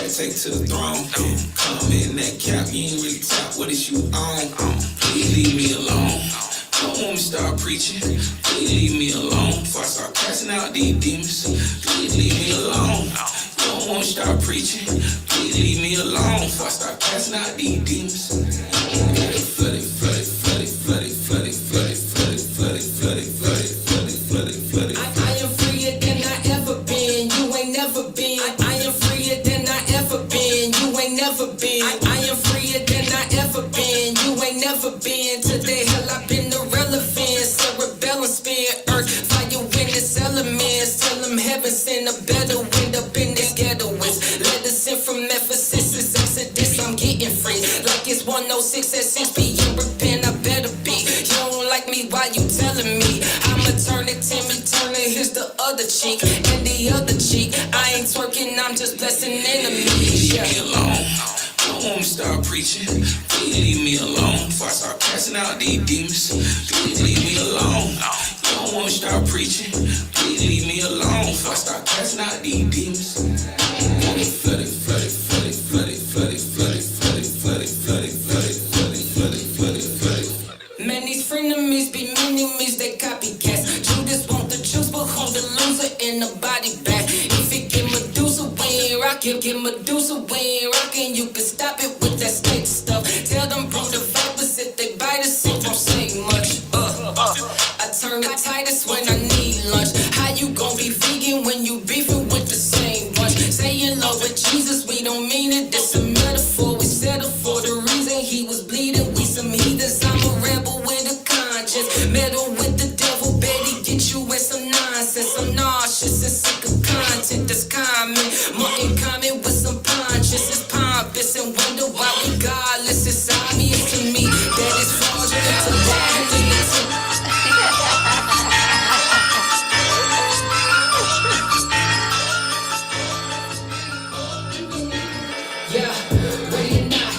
take it to the throne. Come in that cap, you ain't really top. What is you on? Please leave me alone. Don't want me to start preaching. Please leave me alone. Before I start casting out these demons. Please leave me alone. Don't want me to start preaching. Please leave me alone. Before I start casting out these demons. Flooded, flooded, flooded, flooded, flooded, flooded, flooded, flooded, flooded, flooded, flooded, flooded, flooded. I am freer than I ever been. You ain't never been. I am freer than I ever been. You ain't never been. I am freer than I ever been. You ain't never been. Today, hell, I've been irrelevant. So rebel and spin earth, fire, wind, its elements. Tell them heaven send a better wind up in this ghetto. Let us in from Ephesus, it's Exodus, I'm getting free. Like it's 106 at 6 p.m. Repent, I better be. You don't like me, why you telling me? I'ma turn it, Timmy Turner, here's the other cheek. And the other cheek, I ain't twerking, I'm just blessing enemies. Leave me alone. Don't want me to start preaching. Please leave me alone. Before I start casting out these demons. Please leave me alone. Don't want me to start preaching. Please leave me alone. Before I start casting out these demons. Flooded, flooded, flooded, flooded, flooded, flooded, flooded, flooded, flooded, flooded, flooded, flooded, flooded, flooded. Man, these frenemies be enemies, they copycats. Judas want the juice, but hold the loser in the body bag. If it get Medusa, we ain't rockin'. Get Medusa, we ain't rockin'. You can stop it with that snake stuff. Tell them bro the vipers if they bite us, it won't say much. I turn the tightest when I need lunch. How you gon' be vegan when you beefing with the same bunch? Saying love with Jesus, we don't mean it. That's a metaphor. We settle for the reason he was bleeding. We some heathens. I'm a rebel with a conscience. Meddle with the devil, Betty, get you in some nonsense. I'm nauseous and sick of content that's common. More in common with some punches. It's pompous and wonder why we godless. It's obvious to me that it's fraudulent to lie. Yeah, ready or not,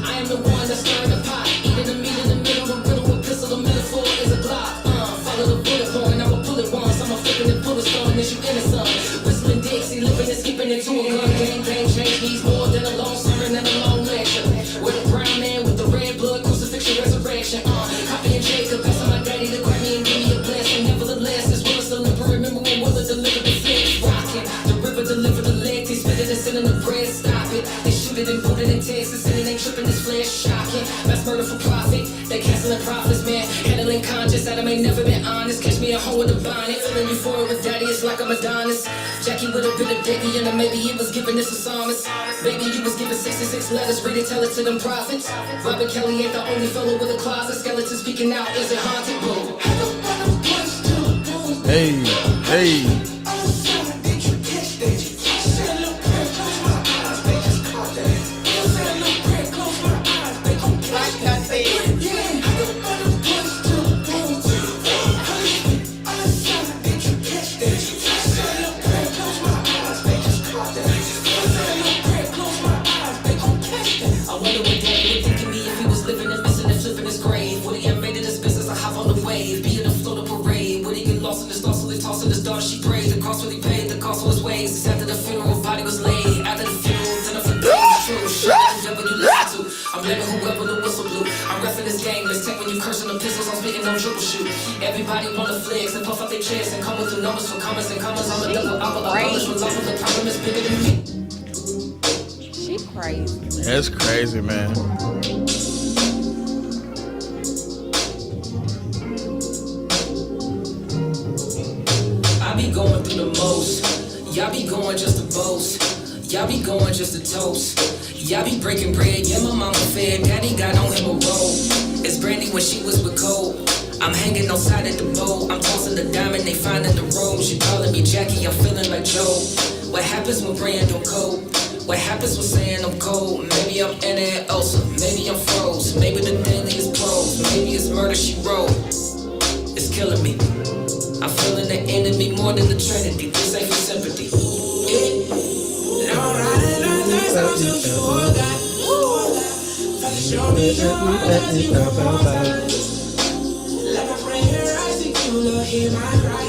I am the one that's stirring the pot. Eating the meat in the middle, the riddle, a pistol, the metaphor is a block. Follow the bullet point, I'ma pull it once. I'ma flip it and pull a stone, and you in the sun. Whistling Dixie, living and skipping into a gun. Gang, change needs more than a long sermon and a long lecture. With a brown man with the red blood, crucifixion, resurrection. Copying Jacob, passing my daddy to grab me and give me a blessing. Nevertheless, this world still live. Remember when Willa delivered the flesh, rocking. The river delivered the leg, they spit it and sending the bread, stop it. They shoot it and put it in Texas, and it ain't tripping this flesh, shocking. Mass murder for profit, they canceling profits, man. Handling conscious, Adam ain't never been honest. Catch me at home with a bonnet, feeling euphoric with daddy, it's like I'm Adonis. Jackie with a bit of Debbie, and maybe he was giving this a psalmist. Baby, you was giving 66 letters, read it, tell it to them prophets. Robert Kelly ain't the only fellow with a closet, skeleton speaking out, is it haunted? Boom. Hey, hey. She prayed, the cost really paid, the cost was ways. After the funeral, body was laid. After the funeral, then I forgot the truth. Shit, whoever you listen to, I'm living whoever the whistle blew. I'm reffing this game, let's take when you cursing the pistols, I'm speaking on triple shoot. Everybody wanna flex and puff up their chest and come with the numbers for comments and commas. I'm a double, I'm a abolish with love, the problem is bigger than me. She crazy. That's crazy, man. I be going through the most. Y'all be going just to boast. Y'all be going just to toast. Y'all be breaking bread. Yeah, my mama fed. Daddy got on him a roll. It's Brandy when she was with Cole. I'm hanging outside at the boat. I'm tossing the diamond, they finding the rose. You calling me Jackie, I'm feeling like Joe. What happens when praying don't cope? What happens when saying I'm cold? Maybe I'm in it, Elsa. Maybe I'm froze. Maybe the daily is prose. Maybe it's murder she wrote. It's killing me. I'm feeling the enemy more than the Trinity. This ain't for sympathy. Lord, I did not thirst until you forgot. Father, show me your mercy, like a friend, I seek you, Lord, hear my cry.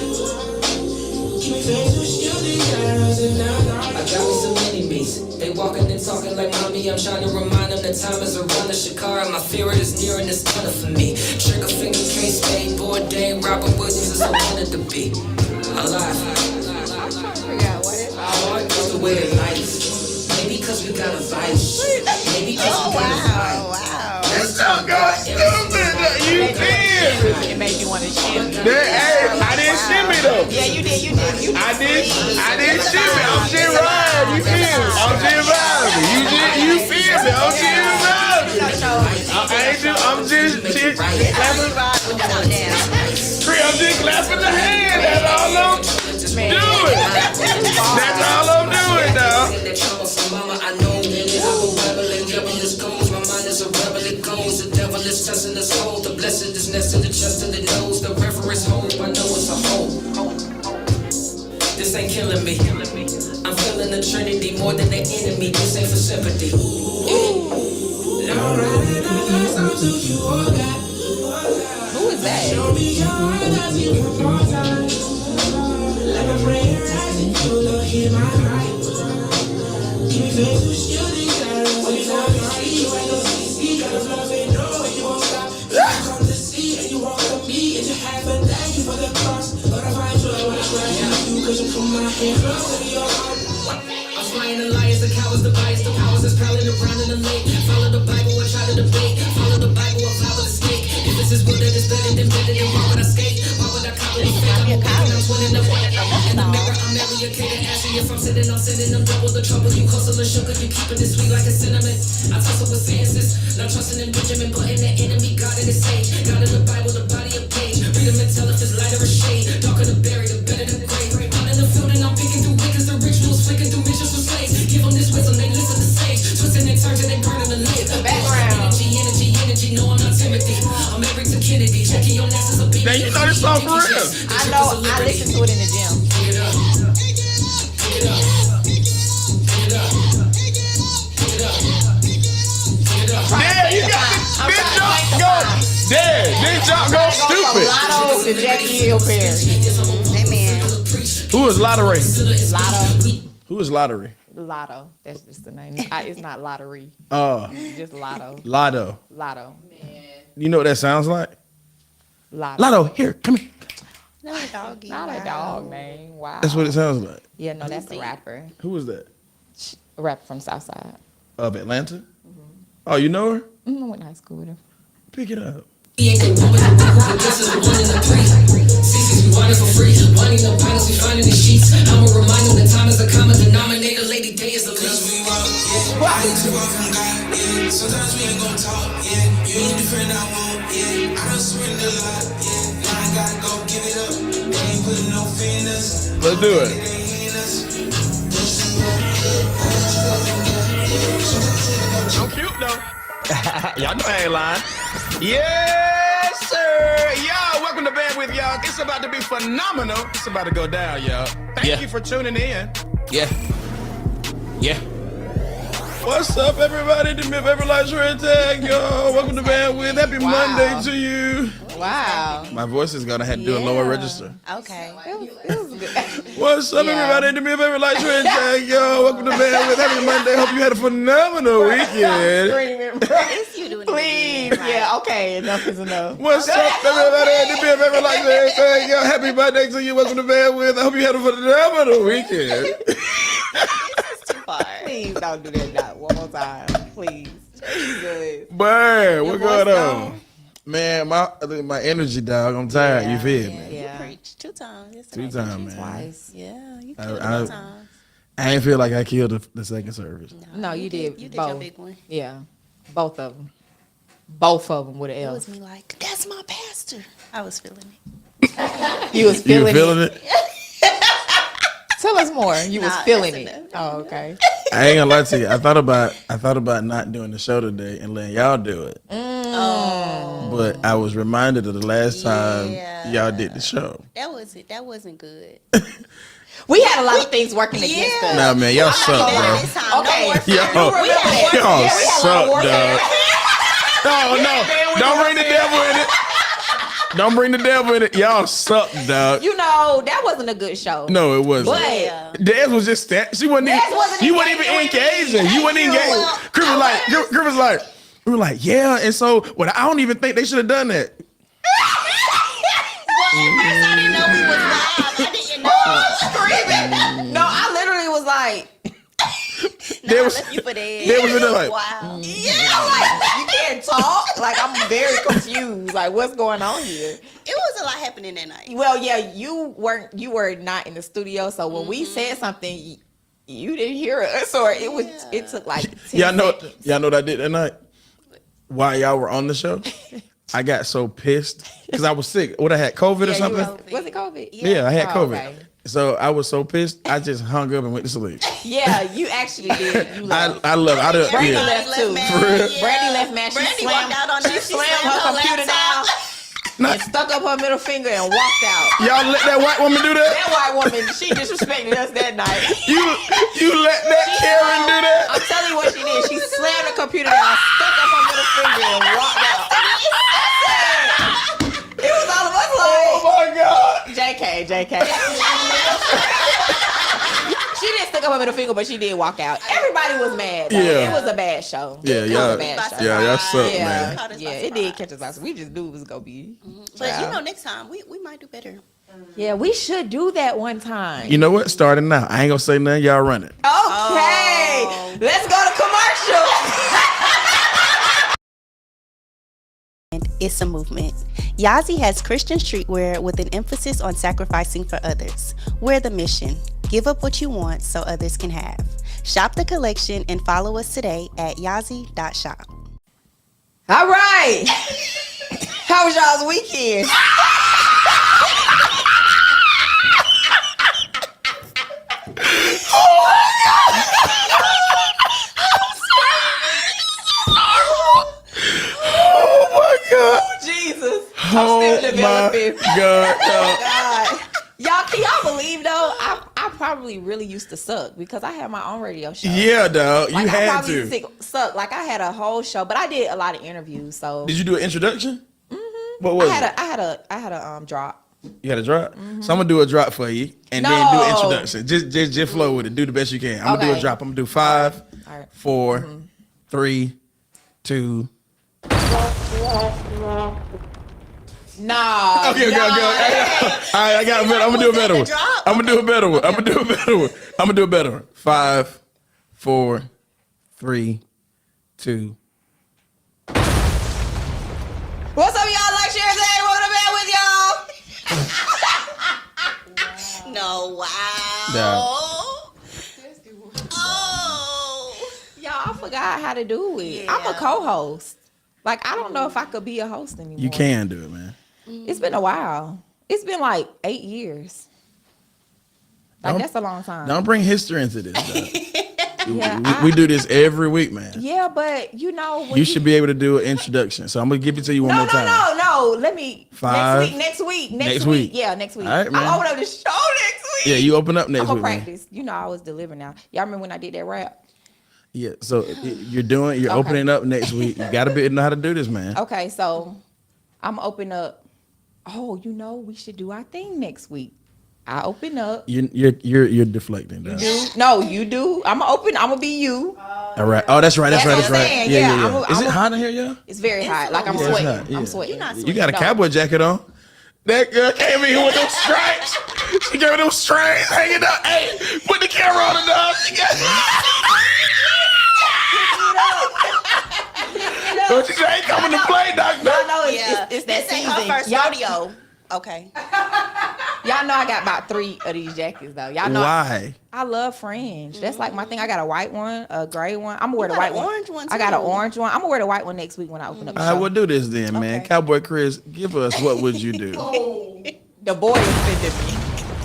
Keep me faith with you, these shadows in the night. I got me some enemies. They walking crying like mommy. I'm trying to remind them that time is around the Shakara. My spirit is near and it's better for me. Trigger finger can't stay. Bourdain, Robert Williams is I wanted to be alive. Our heart goes the way to life. Maybe because we got a vice. Maybe because we got a vibe. That's so good. Stupid. You did. It made you want to shimmy. Hey, I didn't shimmy though. Yeah, you did. I didn't shimmy. I'm shit right. You feel me? I'm shit right. You feel me? I'm shit right. I'm just clapping the hand. That's all I'm doing. That's all I'm doing, dog. My mind is a rebel, it goes. The devil is testing us whole. The blessedness in the chest and the nose. The reverence hope, I know it's a hope. This ain't killing me. I'm feeling the Trinity more than the enemy. This ain't for sympathy. Who is that? I'm flying the liars, the cowards, the bias, the powers that's prowling around in the lake. Follow the Bible and try to debate. Follow the Bible and vow with a snake. If this is good, then it's better than why would I skate? Why would I copy the fake? I'm winning the fight. In the mirror, I'm educated, asking if I'm sitting, I'm sending them double the trouble. You coastal the sugar, you keeping it sweet like a cinnamon. I tussle with sentences, not trusting in Benjamin, butting the enemy, God in his sage. God in the Bible, the body of page. Read them and tell if it's light or a shade. Darker the berry, the better the grave. Out in the field and I'm picking through wickets, the rituals flicking through missions for slaves. Give them this wisdom, they listen to sage. Twisting and turning, they burning the lid. The background. Energy, no, I'm not Timothy. I'm married to Kennedy. Checking your nasties a beat. Now you know this song for real. I know. I listen to it in the gym. Pick it up. Pick it up. Pick it up. Pick it up. Pick it up. Yeah, you got this jump go. There, this jump go stupid. Lotto to Jackie Hill Perry. That man. Who is Lottery? Lotto. Who is Lottery? Lotto. That's just the name. It's not lottery. It's just Lotto. Lotto. Lotto. You know what that sounds like? Lotto. Lotto, here, come here. No, doggy. Not a dog name. Wow. That's what it sounds like. Yeah, no, that's a rapper. Who is that? A rapper from Southside. Of Atlanta? Oh, you know her? I went to high school with her. Pick it up. He ain't the woman, the best is the one in the three. CC's we wanted for free. Money no finals, we finding the sheets. I'ma remind them that time is a common denominator. Lady Day is the least. We walk, yeah. I ain't too far from God, yeah. Sometimes we ain't gon' talk, yeah. You ain't the friend I want, yeah. I done surrendered a lot, yeah. Now I gotta go give it up. They ain't putting no fear in us. Let's do it. I'm cute though. Y'all know I ain't lying. Yes, sir. Y'all, welcome to Band With Y'all. It's about to be phenomenal. It's about to go down, y'all. Thank you for tuning in. Yeah. What's up, everybody? The Myth Every Life Shred Tag, y'all. Welcome to Band With. Happy Monday to you. Wow. My voice is gonna have to do a lower register. Okay. It was good. What's up, everybody? The Myth Every Life Shred Tag, y'all. Welcome to Band With. Happy Monday. Hope you had a phenomenal weekend. It's you doing Please. it. Right. Yeah, okay. Enough is enough. What's up, everybody? The Myth Every Life Shred Tag, y'all. Happy Monday to you. Welcome to Band With. I hope you had a phenomenal weekend. Too far. Please don't do that now. One more time. Please. Jesus. Man, what voice going on? Man, my energy, dog. I'm tired. You feel me? You Yeah. preached 2 times yesterday. 2 times, man. Twice. Yeah, you I- killed I- 2 times. I ain't feel like I killed the second service. No, you did. You did both. your big one. Yeah. Both of them. Both of them with an It L. was me like, that's my pastor. I was feeling it. You was You feeling, feeling it? Tell us more. You was Nah, feeling that's it. enough. Oh, okay. I ain't gonna lie to you. I thought about not doing the show today and letting y'all do it. Oh. But I was reminded of the last time Yeah. y'all did the show. That was it. That wasn't good. We had a lot of things working against us. Nah, man, y'all suck, bro. This time, Okay. no more Yo, fear. y'all Yeah, we had a lot of suck, warfare. dog. No, don't bring the devil in it. Don't bring the devil in it. Y'all suck, dog. You know, that wasn't a good show. No, it wasn't. But Yeah. Des was just she wasn't Des even, wasn't you wasn't even engaging. You wasn't engaging. Chris was like, we were like, yeah. And so, well, I don't even think they should have done that. I didn't know we was live. I didn't know. screaming. No, I literally was like, There was, left you for dead. there was in there like, Wow. yeah, like you can't talk. Like I'm very confused. Like what's going on here? It was a lot happening that night. Well, yeah, you were not in the studio, so when we said something, you didn't hear us, or it took like 10 seconds. y'all know what I did that night? While y'all were on the show, I got so pissed because I was sick. What, I had COVID or something? Was it COVID? Yeah, I had Oh, COVID. okay. So I was so pissed, I just hung up and went to sleep. Yeah, you actually did. You left. I love it. Brandy Yeah. left too. Yeah. Brandy left, man. She Brandy slammed, walked out on she us. She slammed slammed her her computer down laptop. and stuck up her middle finger and walked out. Y'all let that white woman do that? That white woman, she disrespected us that night. You let that Karen do that? I'm telling you what she did. She slammed the computer down, stuck up her middle finger, and walked out. It was all of us Oh like, my God. JK. She didn't stick up her middle finger, but she did walk out. Everybody was mad. Though. Yeah. It was a bad show. Yeah, It was y'all, a bad show. y'all suck, Yeah, man. Caught us yeah, by it did surprise. catch us off. We just knew it was gonna be. But Yeah. you know, next time we might do better. Yeah, we should do that one time. You know what? Starting now. I ain't gonna say nothing. Y'all run it. Okay, let's go to commercial. It's a movement. Yazi has Christian streetwear with an emphasis on sacrificing for others. We're the mission. Give up what you want so others can have. Shop the collection and follow us today at yazi.shop. All right. How was y'all's weekend? Oh my God. Jesus. Oh I'm still developing. my God. God. Y'all, can y'all believe though? I probably really used to suck because I had my own radio show. Yeah, dog. You Like, I had probably to. suck. Like I had a whole show, but I did a lot of interviews. So Did you do an introduction? Mm-hmm. What was I it? had a drop. You had a drop? So I'm gonna do a drop for you and then do an introduction. Just flow with it. Do the best you can. I'm gonna do a Okay. drop. I'm gonna do 5, All right. 4, 3, 2. No. Okay. All right, I got a better. I'm gonna do a better one. I'm gonna do a better one. I'm gonna do a better one. 5, 4, 3, 2. What's up, y'all? Like, share, say, welcome back with y'all. No, wow. Yeah. Oh. Y'all, I forgot how to do it. I'm a Yeah. co-host. Like, I don't know if I could be a host anymore. You can do it, man. It's been a while. It's been like 8 years. Like, Don't- that's a long time. Don't bring history into this. Dog. Yeah, we do this every week, man. Yeah, but you know when You should be able to do an introduction. So I'm gonna give it to you one more time. No. Let me 5. next week. Next week. Yeah, next week. All right, man. I'll open up the show next week. Yeah, you open up next I'm gonna week, man. practice. You know I was delivering now. Y'all remember when I did that rap? Yeah, so you're opening up next week. You gotta know how to do this, man. Okay, so I'm open up. Oh, you know we should do our thing next week. I open up. You're deflecting, dog. No, you do. I'm gonna be you. All right. Oh, that's right. That's That's right. That's what I'm right. saying. Yeah. Yeah, Is I'm it a- hot in here, y'all? It's very hot. Like I'm Yeah, it's sweating. hot, yeah. I'm sweating. You're not You got a No. cowboy jacket on. That girl came in here with those stripes. She gave me those stripes hanging up. Hey, put the camera on the dog. She got. Don't you say ain't coming to play, Doc? Y'all know Yeah. it's that This ain't season. her first Y'all- rodeo. Okay. Y'all know I got about 3 of these jackets though. Y'all know Why? I love fringe. That's like my thing. I got a white one, a gray one. I'm gonna wear the got white an one. orange one, I got an too. orange one. I'm gonna wear the white one next week when I open up the All show. right, we'll do this then, man. Okay. Cowboy Chris, give us what would you do? The boy is sending me.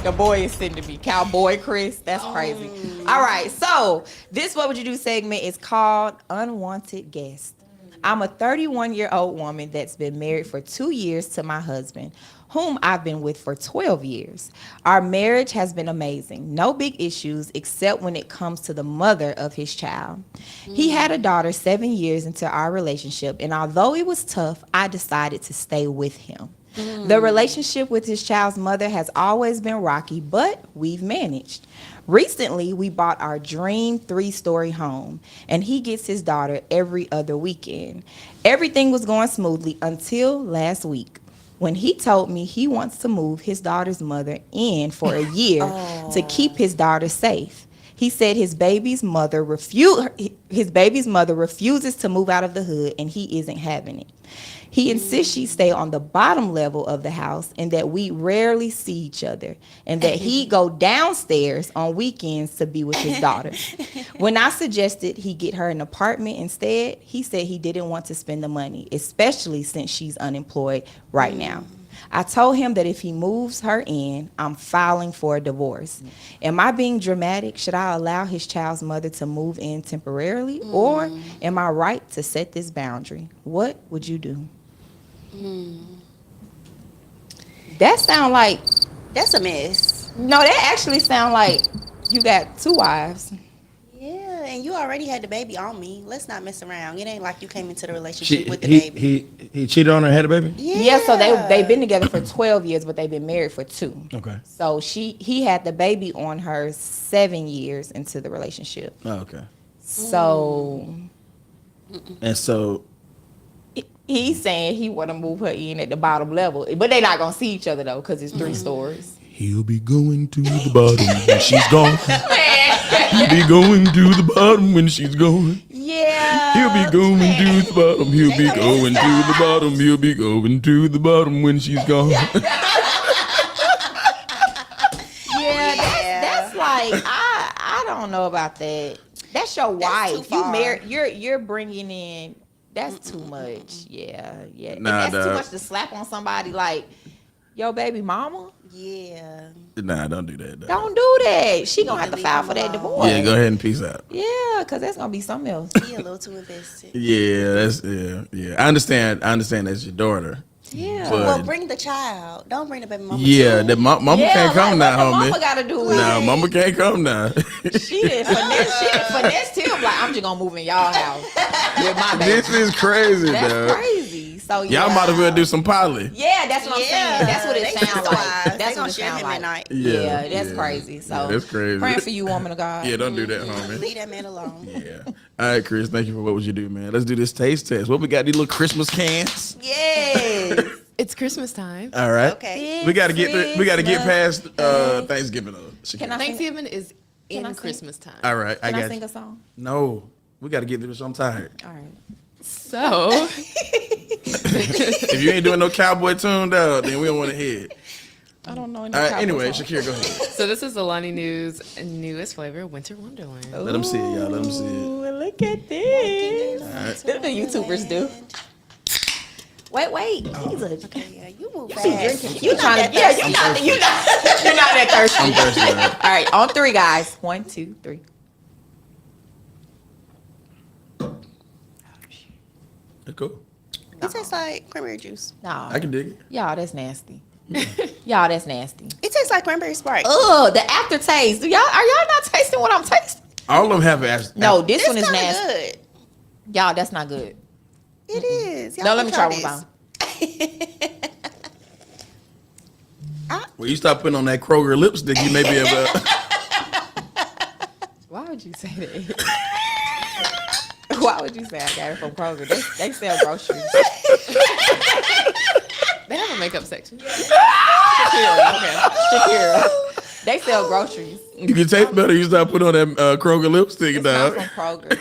The boy is sending me. Cowboy Chris. That's crazy. All right. So this What Would You Do segment is called Unwanted Guest. I'm a 31-year-old woman that's been married for 2 years to my husband, whom I've been with for 12 years. Our marriage has been amazing. No big issues except when it comes to the mother of his child. He had a daughter 7 years into our relationship, and although it was tough, I decided to stay with him. The relationship with his child's mother has always been rocky, but we've managed. Recently, we bought our dream 3-story home, and he gets his daughter every other weekend. Everything was going smoothly until last week, when he told me he wants to move his daughter's mother in for a year to keep his daughter safe. He said his baby's mother refuses to move out of the hood, and he isn't having it. He insists she stay on the bottom level of the house and that we rarely see each other, and that he go downstairs on weekends to be with his daughter. When I suggested he get her an apartment instead, he said he didn't want to spend the money, especially since she's unemployed right now. I told him that if he moves her in, I'm filing for a divorce. Am I being dramatic? Should I allow his child's mother to move in temporarily? Or am I right to set this boundary? What would you do? That sound like... That's a mess. No, that actually sound like you got 2 wives. Yeah, and you already had the baby on me. Let's not mess around. It ain't like you came into the relationship with the baby. He cheated on her and had a baby? Yeah, so they've been together for 12 years, but they've been married for 2. Okay. So he had the baby on her 7 years into the relationship. Oh, okay. So And so he's saying he want to move her in at the bottom level, but they're not gonna see each other though, because it's 3 stories. he'll be going to the bottom when she's gone. He'll be going to the bottom when she's gone. Yeah. He'll be going to the bottom. He'll be going to the bottom. He'll be going to the bottom when she's gone. That's like I don't know about that. That's your wife. You married. You're bringing in. That's too much. Yeah. And that's too much to slap on somebody like, yo, baby mama. Yeah. Nah, don't do that. Don't do that. She gonna have to file for that divorce. Yeah, go ahead and peace out. Yeah, because that's gonna be something else. He a little too invested. Yeah. I understand that's your daughter. Yeah. But Well, bring the child. Don't bring the baby mama. yeah, too. the mama can't come now, what homie. Mama gotta do with Nah, it. mama can't come now. She didn't finesse him like, I'm just gonna move in y'all house with my baby. This is crazy, That's dog. crazy. So yeah. Y'all might as well do some poly. Yeah, that's what I'm saying. That's what it they sounds like. sister-wise. That's They what it share sounds him like. at night. Yeah, that's crazy. So Yeah, that's crazy. praying for you, woman of God. Yeah, don't do that, homie. Leave that man alone. Yeah. All right, Chris, thank you for what would you do, man. Let's do this taste test. What we got? These little Christmas cans. Yes. It's Christmas time. All right. Okay. We gotta get past Thanksgiving. Can I sing? Thanksgiving is Can I in sing? Christmas time. All right, Can I got sing you. a song? No, we gotta get through this. I'm tired. All right. So, If you ain't doing no cowboy tune, dog, then we don't want to hear it. I don't know any All right. cowboy Anyway, song. Shakira, go ahead. so this is Alani News' newest flavor, Winter Wonderland. Let them see it, y'all. Let them see it. Ooh, look at this. That's what the YouTubers do. Wait. Jesus. Okay, yeah, you move You fast. drinking. You trying to? Yeah, you're not that thirsty. I'm thirsty. All right. All right, on 3, guys. 1, 2, 3. That's cool. It tastes like cranberry juice. Nah, I can dig it. y'all, that's nasty. Y'all, that's nasty. It tastes like cranberry Sprite. Ugh, the aftertaste. Are y'all not tasting what I'm tasting? All of them have an No, this It's one is kinda nasty. good. Y'all, that's not good. It is. Y'all No, let me try this. one time. When you start putting on that Kroger lipstick, you may be able to. Why would you say that? Why would you say I got it from Kroger? They sell groceries. They have a makeup section. Shakira. They sell groceries. You can taste better. You start putting on that Kroger lipstick, It's not dog. from Kroger.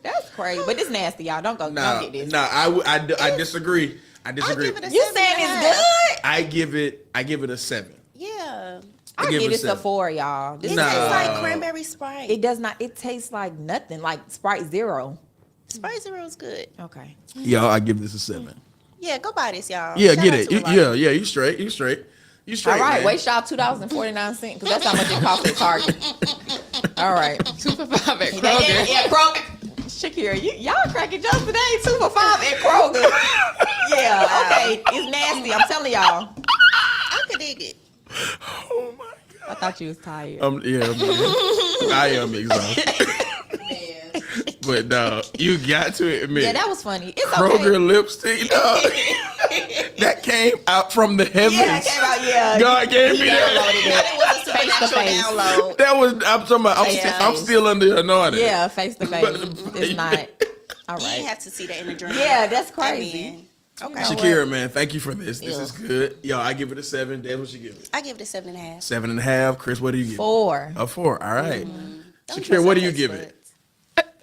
That's crazy. But it's nasty, y'all. Don't don't get this. I disagree. I disagree. give it a You 7.5. saying it's good? I give it a 7. Yeah. I give give it it a a 7. 4, y'all. This It Nah. tastes like cranberry Sprite. It does not. It tastes like nothing. Like Sprite Zero. Sprite Zero is good. Okay. Y'all, I give this a 7. Yeah, go buy this, y'all. Yeah, Shout get out it. to Alani. Yeah, you straight. You straight. All right. Man. Wait, y'all. $2.49 because that's how much it costs at Target. All right. 2 for $5 at Kroger. Yeah, Kroger. Shakira, y'all cracking jokes today. 2 for $5 at Kroger. Yeah. Okay. It's nasty. I'm telling y'all. I could dig it. Oh my I thought you was tired. God. Yeah, man. I am exhausted. But dog, you got to admit, Yeah, that was funny. It's Kroger okay. lipstick, dog. That came out from the heavens. Yeah, it came out. Yeah, God gave me that. It was a supernatural face. download. That was. I'm talking about. I'm still under the anointing. Yeah, face to face. It's not. All You right. didn't have to see that in the dream. Yeah, that's I crazy. mean, okay. Shakira, man, thank you for this. This Yeah. is good. Yo, I give it a 7. Dad, what you give it? I give it a 7.5. 7.5. Chris, what do you give it? 4. A 4. All right. Don't Shakira, what do you trust give my it?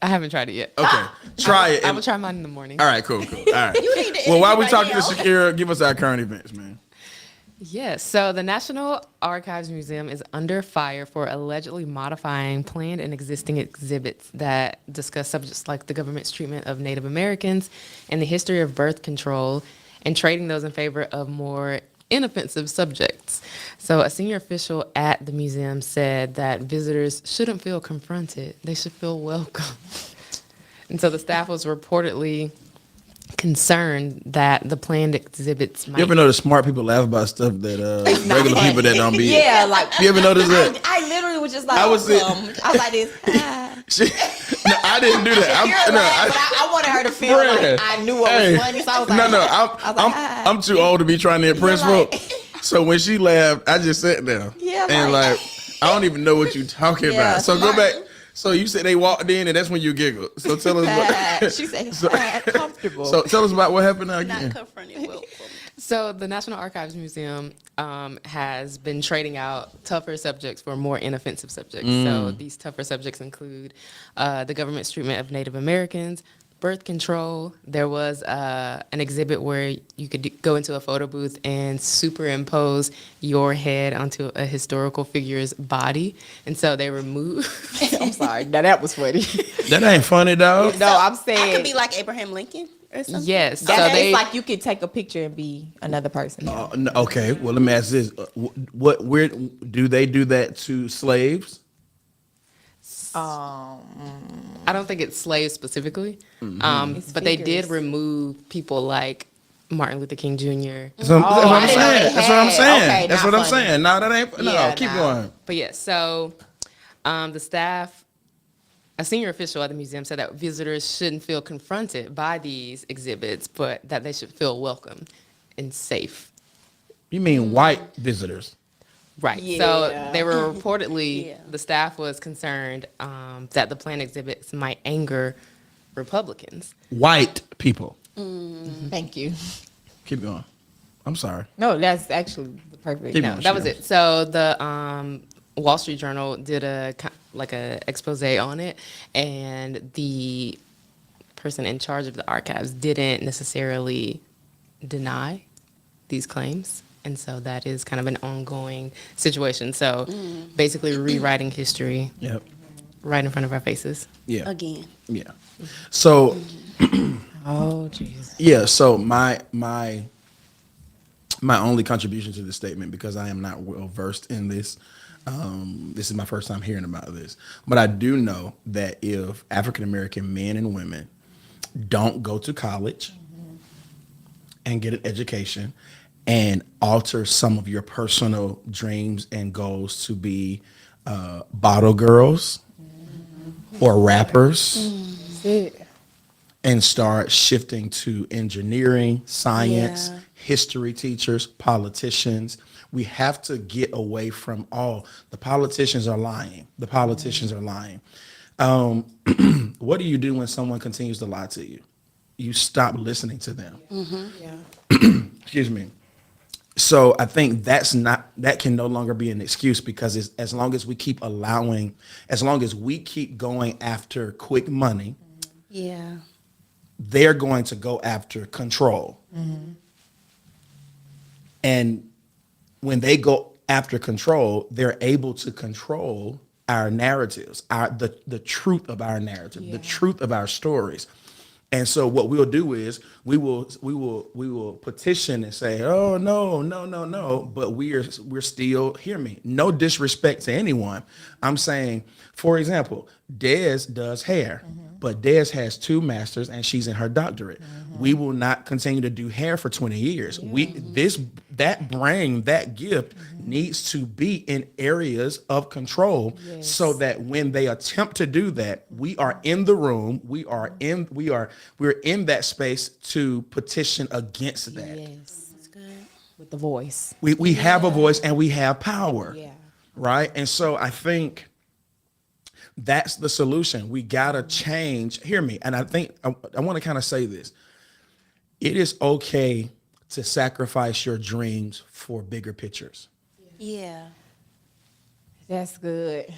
I haven't tried it yet. Okay, try it. I and- will try mine in the morning. All right, cool. All right. need to Well, while interview we right talking to now. Shakira, give us our current events, man. Yes. So the National Archives Museum is under fire for allegedly modifying planned and existing exhibits that discuss subjects like the government's treatment of Native Americans and the history of birth control, and trading those in favor of more inoffensive subjects. So a senior official at the museum said that visitors shouldn't feel confronted. They should feel welcome. And so the staff was reportedly concerned that the planned exhibits might... You ever notice smart people laugh about stuff that regular people that don't be? Yeah, like You ever notice that? I literally was just like, I was it- I was like this. No, I didn't do that. Shakira laughed, but I wanted her to feel Bruh. like I knew what Hey. was funny. So I was like, No, I was like, I'm too old to be trying to impress You're like- folk. So when she laughed, I just sat down. Yeah, and like- I don't even know what you're talking Yeah, about. So smart. go back. So you said they walked in, and that's when you giggled. So tell us what. she said, So- comfortable. So tell us about what happened now Not again. confronted welcome. So the National Archives Museum has been trading out tougher subjects for more inoffensive subjects. So these tougher subjects include the government's treatment of Native Americans, birth control. There was an exhibit where you could go into a photo booth and superimpose your head onto a historical figure's body. And so they removed... I'm sorry. Now that was funny. That ain't funny, dog. No, I'm I saying could be like Abraham Lincoln or something. Yes. So that, they... it's like you could take a picture and be another person. No, okay, well let me ask this: where do they do that to slaves? I don't think it's slaves specifically, but they did figures. remove people like Martin Luther King Jr. That's what I I'm didn't know they saying. That's what I'm had. saying. Okay, That's not what I'm funny. saying. No, that ain't. No, Yeah, keep nah. going. But yes, so the staff, a senior official at the museum said that visitors shouldn't feel confronted by these exhibits, but that they should feel welcome and safe. You mean white visitors? Right. Yeah. So they were reportedly, Yeah. the staff was concerned that the planned exhibits might anger Republicans. White people. Thank you. Keep going. I'm sorry. No, that's actually the perfect. Keep No, going, that was Shakira. it. So the Wall Street Journal did a expose on it, and the person in charge of the archives didn't necessarily deny these claims, and so that is kind of an ongoing situation. So basically, rewriting history Yep. right in front of our faces. Yeah. Again. Yeah. So Oh, jeez. yeah. So my only contribution to this statement, because I am not well versed in this. This is my first time hearing about this, but I do know that if African American men and women don't go to college and get an education and alter some of your personal dreams and goals to be bottle girls or rappers and start shifting to engineering, science, Yeah. history teachers, politicians. We have to get away from the politicians are lying. The politicians are lying. What do you do when someone continues to lie to you? You stop listening to them. Excuse me. So I think that can no longer be an excuse, because as long as we keep going after quick money, Yeah. they're going to go after control. And when they go after control, they're able to control our narratives, the truth of our narrative, the truth of our stories. And so what we'll do is we will petition and say, oh no, but we're still, hear me, no disrespect to anyone. I'm saying, for example, Des does hair, but Des has 2 masters and she's in her doctorate. We will not continue to do hair for 20 years. That gift needs to be in areas of control so that when they attempt to do that, we are in the room, we're in that space to petition against that. Yes. That's good. With the voice. We have a voice and we have power. Yeah. Right? And so I think that's the solution. We gotta change. Hear me. And I think I want to kind of say this. It is okay to sacrifice your dreams for bigger pictures. Yeah. That's good.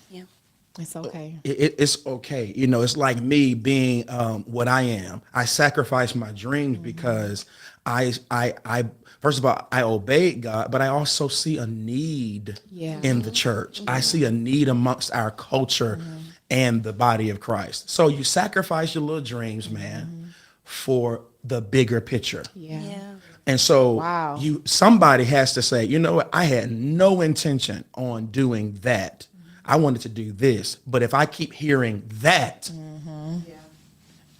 Yeah. It's okay. It's okay. You know, it's like me being what I am. I sacrifice my dreams because I first of all, I obeyed God, but I also see a need in the church. I see a need amongst our culture and the body of Christ. So you sacrifice your little dreams, man, for the bigger picture. Yeah. And so somebody has to say, you know what? I had no intention on doing that. I wanted to do this. But if I keep hearing that,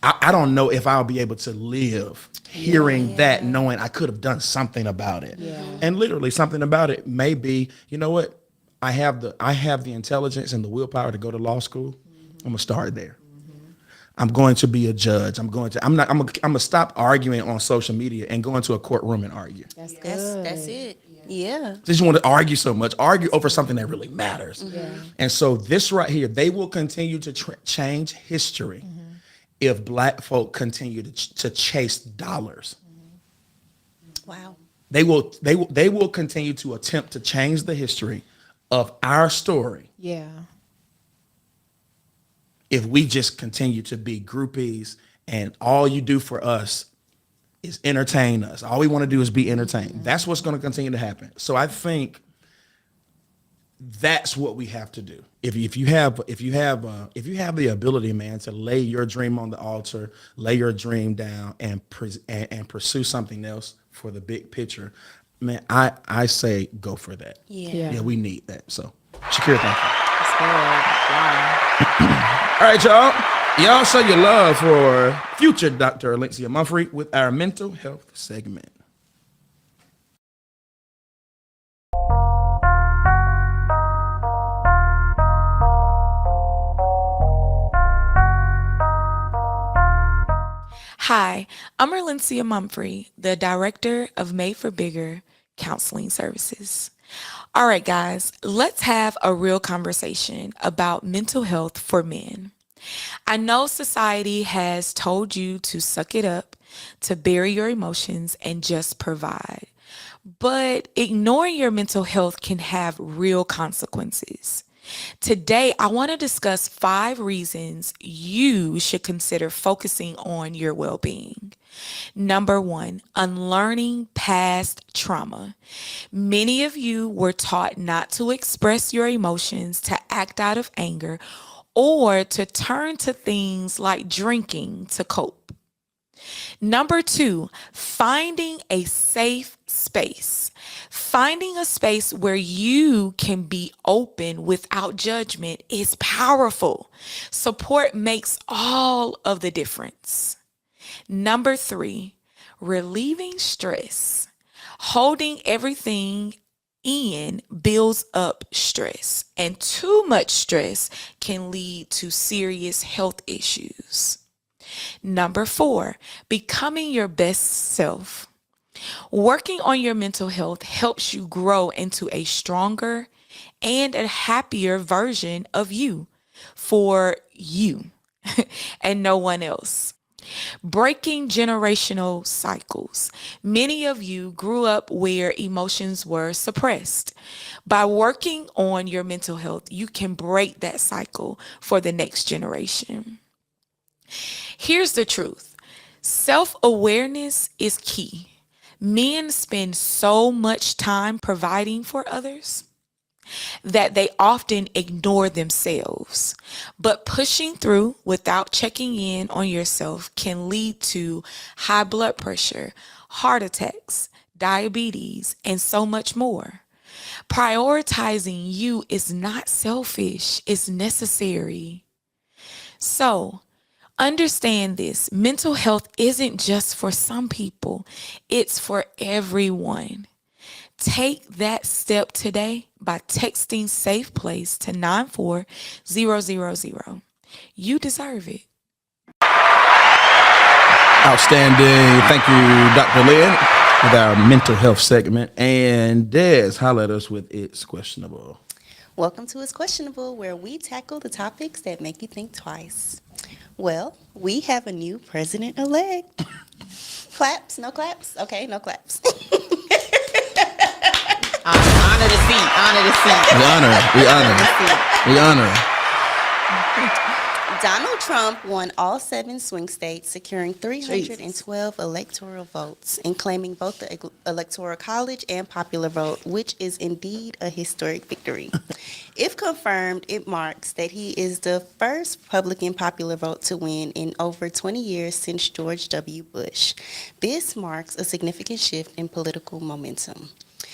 I don't know if I'll be able to live hearing that, knowing I could have done something about it. And literally something about it may be, you know what? I have the intelligence and the willpower to go to law school. I'm gonna start there. I'm going to be a judge. I'm gonna stop arguing on social media and go into a courtroom and argue. That's good. That's it. Yeah. Just want to argue so much, argue over something that really matters. And so this right here, they will continue to change history if Black folk continue to chase dollars. Wow. They will continue to attempt to change the history of our story. Yeah. If we just continue to be groupies and all you do for us is entertain us. All we want to do is be entertained. That's what's going to continue to happen. So I think that's what we have to do. If you have the ability, man, to lay your dream on the altar, lay your dream down, and pursue something else for the big picture, man, I say go for that. Yeah, we need that. So, Shakira, thank you. That's good. Wow. All right, y'all. Y'all show your love for future Dr. Alencia Mumphrey with our mental health segment. Hi, I'm Erlencia Mumphrey, the Director of Made for Bigger Counseling Services. All right, guys, let's have a real conversation about mental health for men. I know society has told you to suck it up, to bury your emotions, and just provide. But ignoring your mental health can have real consequences. Today, I want to discuss 5 reasons you should consider focusing on your well-being. Number 1, unlearning past trauma. Many of you were taught not to express your emotions, to act out of anger, or to turn to things like drinking to cope. Number 2, finding a safe space. Finding a space where you can be open without judgment is powerful. Support makes all of the difference. Number 3, relieving stress. Holding everything in builds up stress, and too much stress can lead to serious health issues. Number 4, becoming your best self. Working on your mental health helps you grow into a stronger and a happier version of you for you and no one else. Breaking generational cycles. Many of you grew up where emotions were suppressed. By working on your mental health, you can break that cycle for the next generation. Here's the truth. Self-awareness is key. Men spend so much time providing for others that they often ignore themselves. But pushing through without checking in on yourself can lead to high blood pressure, heart attacks, diabetes, and so much more. Prioritizing you is not selfish, it's necessary. So, understand this, mental health isn't just for some people, it's for everyone. Take that step today by texting Safe Place to 94000. You deserve it. Outstanding. Thank you, Dr. Lynn, with our mental health segment. And Des, holler at us with It's Questionable. Welcome to It's Questionable, where we tackle the topics that make you think twice. Well, we have a new president-elect. Claps? No claps? Okay, no claps. Honor the seat. Honor the seat. We honor. Donald Trump won all 7 swing states, securing 312 electoral votes and claiming both the Electoral College and popular vote, which is indeed a historic victory. If confirmed, it marks that he is the first Republican popular vote to win in over 20 years since George W. Bush. This marks a significant shift in political momentum.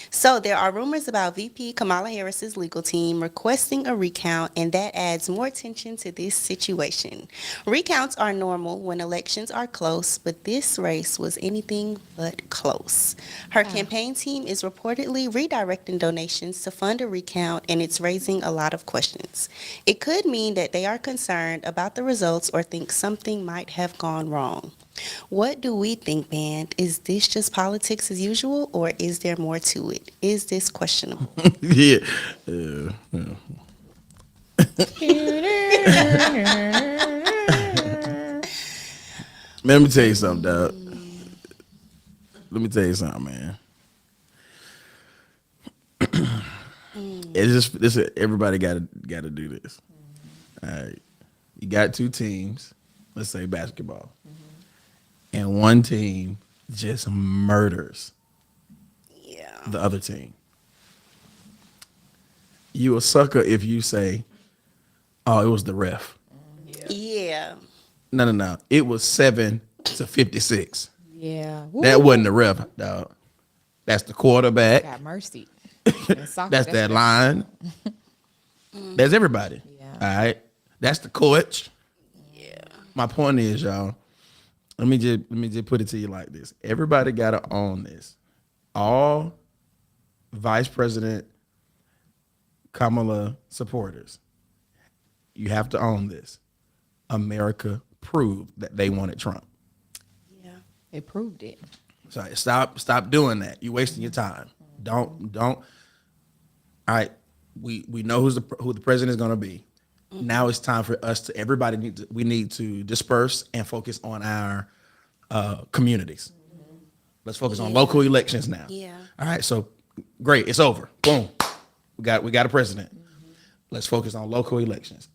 So there are rumors about VP Kamala Harris's legal team requesting a recount, and that adds more tension to this situation. Recounts are normal when elections are close, but this race was anything but close. Her campaign team is reportedly redirecting donations to fund a recount, and it's raising a lot of questions. It could mean that they are concerned about the results or think something might have gone wrong. What do we think, band? Is this just politics as usual, or is there more to it? Is this questionable? Yeah. Man, let me tell you something, dog. Let me tell you something, man. It's just everybody gotta do this. All right. You got 2 teams, let's say basketball. And one team just murders the other team. You a sucker if you say, oh, it was the ref. Yeah. No. It was 7-56. Yeah. That wasn't the ref, dog. That's the quarterback. God mercy. That's that line. That's everybody. Yeah. All right. That's the coach. Yeah. My point is, y'all, let me just put it to you like this. Everybody gotta own this. All Vice President Kamala supporters, you have to own this. America proved that they wanted Trump. Yeah. They proved it. So stop doing that. You're wasting your time. Don't. All right, we know who the president is going to be. Now it's time for us to we need to disperse and focus on our communities. Let's focus on local elections now. Yeah. All right, so great, it's over. Boom. We got a president. Let's focus on local elections,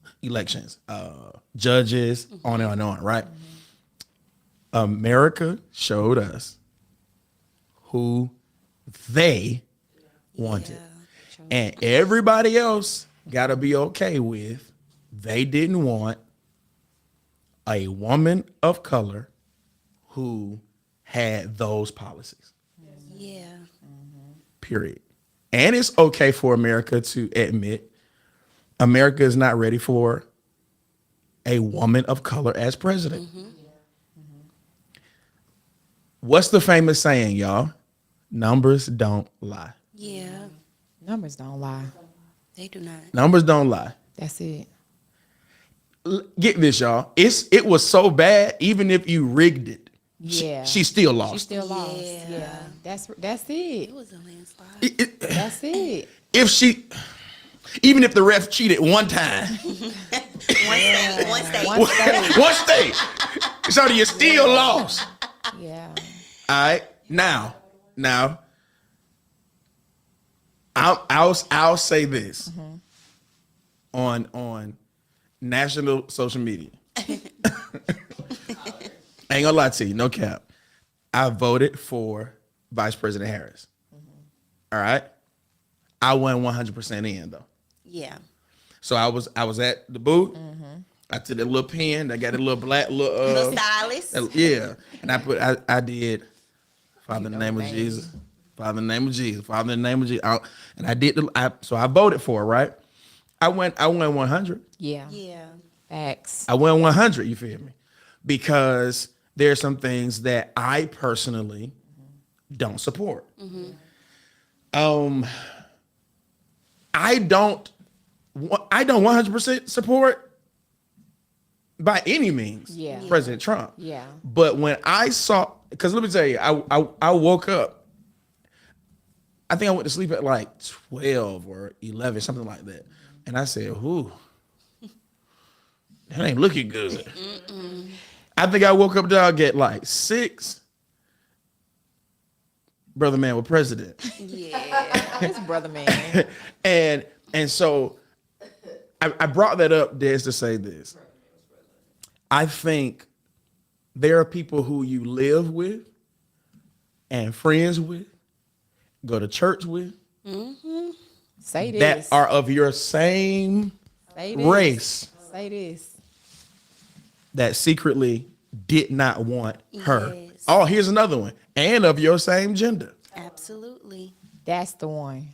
judges, on and on, right? America showed us who they wanted. And everybody else got to be okay with they didn't want a woman of color who had those policies. Yeah. Period. And it's okay for America to admit America is not ready for a woman of color as president. What's the famous saying, y'all? Numbers don't lie. Yeah. Numbers don't lie. They do not. Numbers don't lie. That's it. Get this, y'all. It was so bad, even if you rigged it, Yeah. she still lost. She still lost. Yeah. Yeah. That's it. It was a landslide. That's it. Even if the ref cheated one time, One state. one state, so you still lost. Yeah. All right, now, I'll say this on national social media. I ain't gonna lie to you, no cap. I voted for Vice President Harris. All right, I went 100% in though. Yeah. So I was at the booth. I took that little pen. I got a little black Little stylist. yeah, and I did Father in the name of Jesus, Father in the name of Jesus, Father in the name of Jesus, and I did so I voted for it, right? I went 100. Yeah. Yeah. Facts. I went 100. You feel me? Because there's some things that I personally don't support. I don't 100% support by any means Yeah. President Trump. Yeah. But when I saw, because let me tell you, I woke up. I think I went to sleep at like 12 or 11, something like that. And I said, "Ooh, that ain't looking good." I think I woke up dog at like 6. Brother man was president. This brother man. and so I brought that up, Des, to say this. I think there are people who you live with and friends with, go to church with, Say this. that are of your same Say this. race Say this. that secretly did not want her. Yes. Oh, here's another one. And of your same gender. Absolutely. That's the one.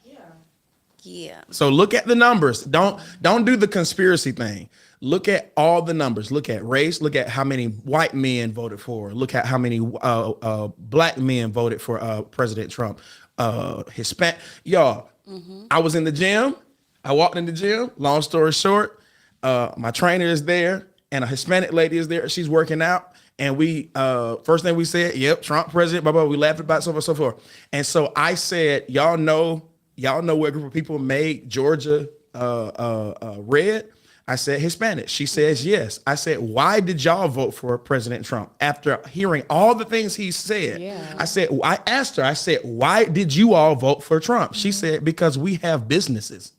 Yeah. So look at the numbers. Don't do the conspiracy thing. Look at all the numbers. Look at race. Look at how many white men voted for. Look at how many black men voted for President Trump. Hispanic. Y'all, I was in the gym. I walked in the gym. Long story short, my trainer is there and a Hispanic lady is there. She's working out. And we, first thing we said, yep, Trump president, blah, blah, we laughed about so on and so forth. And so I said, y'all know what group of people made Georgia red? I said Hispanic. She says yes. I said, why did y'all vote for President Trump? After hearing all the things he said, I asked her, I said, why did you all vote for Trump? She said, because we have businesses.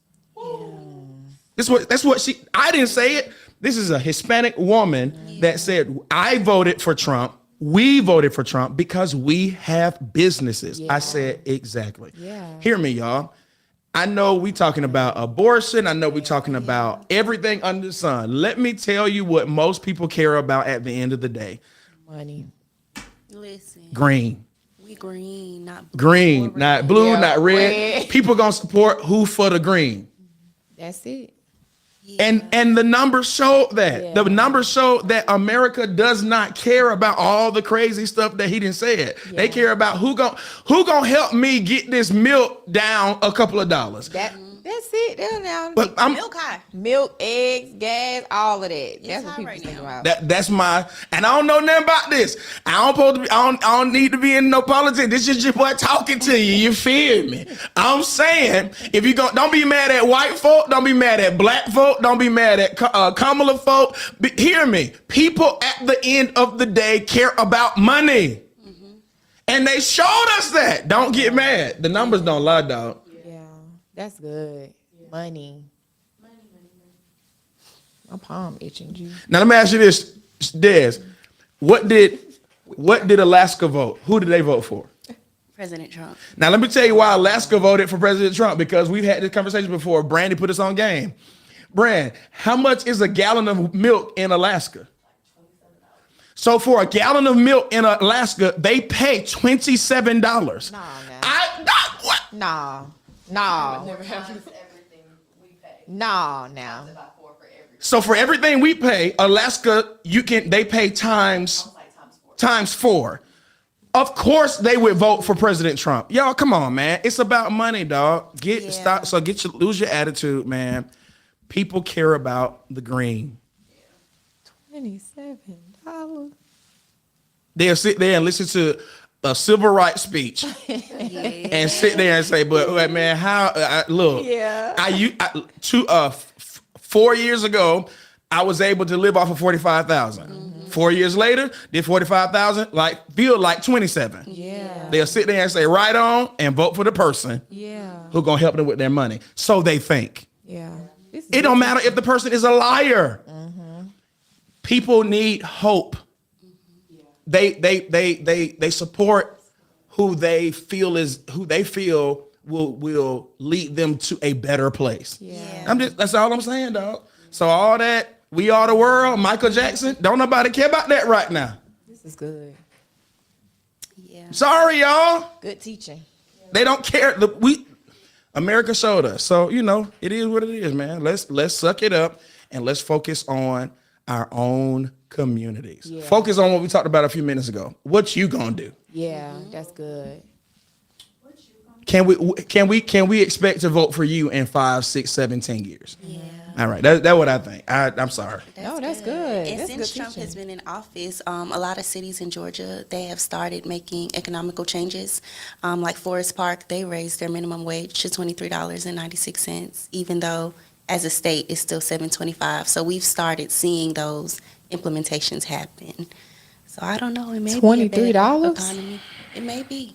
That's what I didn't say it. This is a Hispanic woman that said, I voted for Trump. We voted for Trump because we have businesses. I said, exactly. Hear me, y'all. I know we talking about abortion. I know we talking about everything under the sun. Let me tell you what most people care about at the end of the day. Money. Listen. Green. We green, not blue. Green, not blue, Yeah, not red. red. People gonna support who for the green. That's it. And the numbers show that. Yeah. The numbers show that America does not care about all the crazy stuff that he didn't say it. They care about who gonna help me get this milk down a couple of dollars. That's it. Now, But I'm Milk high. milk, eggs, gas, all of that. That's what high people right think now. about. that's my, and I don't know nothing about this. I don't need to be in no politics. This is just boy talking to you. You feel me? I'm saying, if you don't be mad at white folk, don't be mad at black folk, don't be mad at Kamala folk. Hear me. People at the end of the day care about money. And they showed us that. Don't get mad. The numbers don't lie, dog. Yeah, that's good. Money. My palm itching, G. Now let me ask you this, Des. What did Alaska vote? Who did they vote for? President Trump. Now let me tell you why Alaska voted for President Trump, because we've had this conversation before. Brandy put us on game. Brand, how much is a gallon of milk in Alaska? So for a gallon of milk in Alaska, they pay $27. No. Now. So for everything we pay, Alaska, they pay times 4. Of course they would vote for President Trump. Y'all, come on, man. It's about money, dog. Lose your attitude, man. People care about the green. $27. They'll sit there and listen to a civil rights speech and sit there and say, but man, look, Yeah. 4 years ago, I was able to live off of 45,000. 4 years later, did 45,000 feel like 27. Yeah. They'll sit there and say, right on, and vote for the person who gonna help them with their money. So they think. Yeah. It don't matter if the person is a liar. People need hope. They support who they feel will lead them to a better place. Yeah. That's all I'm saying, dog. So all that, we are the world, Michael Jackson, don't nobody care about that right now. This is good. Yeah. Sorry, y'all. Good teaching. They don't care. America showed us. So, it is what it is, man. Let's suck it up and let's focus on our own communities. Yeah. Focus on what we talked about a few minutes ago. What you gonna do? Yeah, that's good. Can we expect to vote for you in 5, 6, 7, 10 years? Yeah. All right, that's what I think. I'm sorry. That's good. And That's since good Trump teaching. has been in office, a lot of cities in Georgia, they have started making economical changes. Like Forest Park, they raised their minimum wage to $23.96, even though as a state it's still $7.25. So we've started seeing those implementations happen. So I don't know. It may be a better $23? economy. It may be